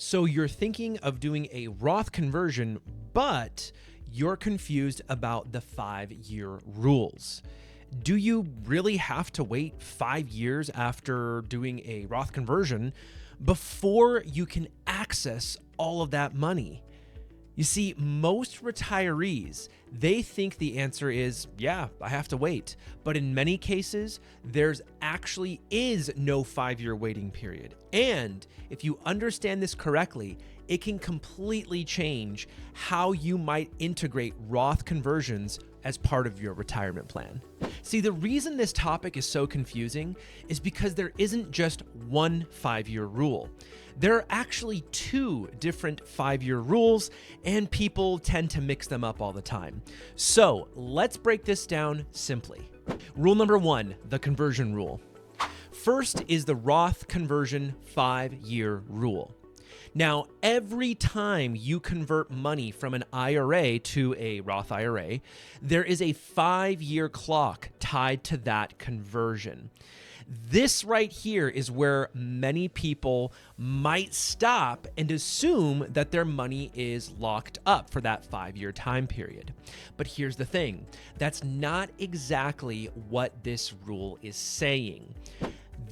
So you're thinking of doing a Roth conversion, but you're confused about the 5-year rules. Do you really have to wait 5 years after doing a Roth conversion before you can access all of that money? You see, most retirees, they think the answer is, yeah, I have to wait. But in many cases, there's actually is no 5-year waiting period. And if you understand this correctly, it can completely change how you might integrate Roth conversions as part of your retirement plan. See, the reason this topic is so confusing is because there isn't just one 5-year rule. There are actually 2 different 5-year rules, and people tend to mix them up all the time. So let's break this down simply. Rule number 1, the conversion rule. First is the Roth conversion 5-year rule. Now, every time you convert money from an IRA to a Roth IRA, there is a 5-year clock tied to that conversion. This right here is where many people might stop and assume that their money is locked up for that 5-year time period. But here's the thing, that's not exactly what this rule is saying.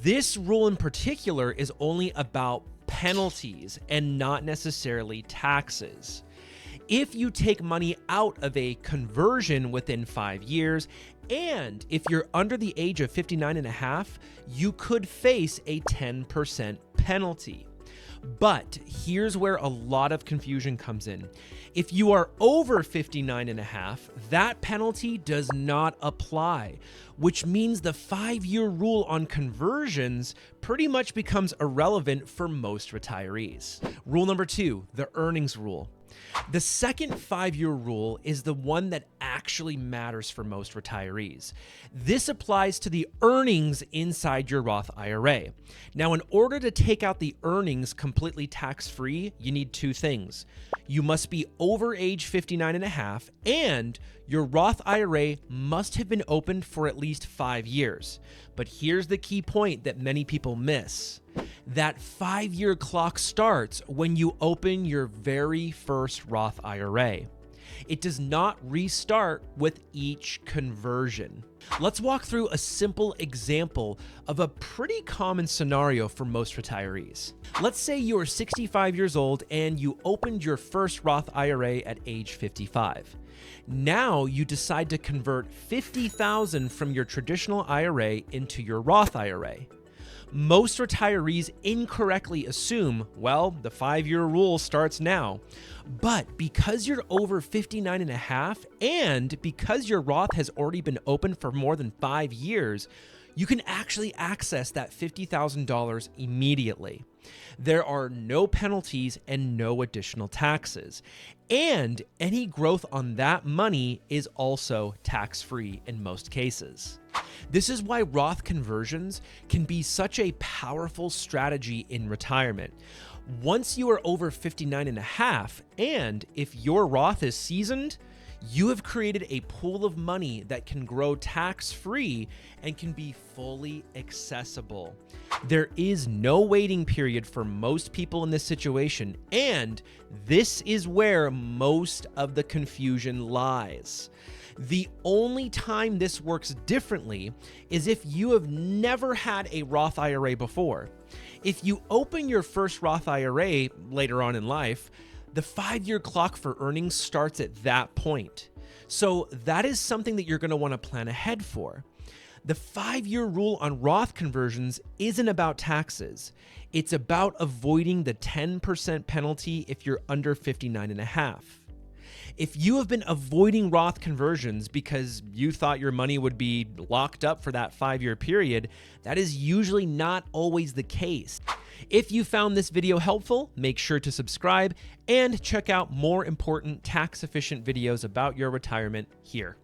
This rule in particular is only about penalties and not necessarily taxes. If you take money out of a conversion within 5 years, and if you're under the age of 59 and a half, you could face a 10% penalty. But here's where a lot of confusion comes in. If you are over 59 and a half, that penalty does not apply, which means the 5-year rule on conversions pretty much becomes irrelevant for most retirees. Rule number 2, the earnings rule. The second 5-year rule is the one that actually matters for most retirees. This applies to the earnings inside your Roth IRA. Now, in order to take out the earnings completely tax-free, you need 2 things. You must be over age 59 and a half, and your Roth IRA must have been opened for at least 5 years. But here's the key point that many people miss. That 5-year clock starts when you open your very first Roth IRA. It does not restart with each conversion. Let's walk through a simple example of a pretty common scenario for most retirees. Let's say you are 65 years old and you opened your first Roth IRA at age 55. Now you decide to convert $50,000 from your traditional IRA into your Roth IRA. Most retirees incorrectly assume, well, the 5-year rule starts now. But because you're over 59 and a half, and because your Roth has already been open for more than 5 years, you can actually access that $50,000 immediately. There are no penalties and no additional taxes. And any growth on that money is also tax-free in most cases. This is why Roth conversions can be such a powerful strategy in retirement. Once you are over 59 and a half, and if your Roth is seasoned, you have created a pool of money that can grow tax-free and can be fully accessible. There is no waiting period for most people in this situation, and this is where most of the confusion lies. The only time this works differently is if you have never had a Roth IRA before. If you open your first Roth IRA later on in life, the 5-year clock for earnings starts at that point. So that is something that you're going to want to plan ahead for. The 5-year rule on Roth conversions isn't about taxes. It's about avoiding the 10% penalty if you're under 59 and a half. If you have been avoiding Roth conversions because you thought your money would be locked up for that 5-year period, that is usually not always the case. If you found this video helpful, make sure to subscribe and check out more important tax-efficient videos about your retirement here.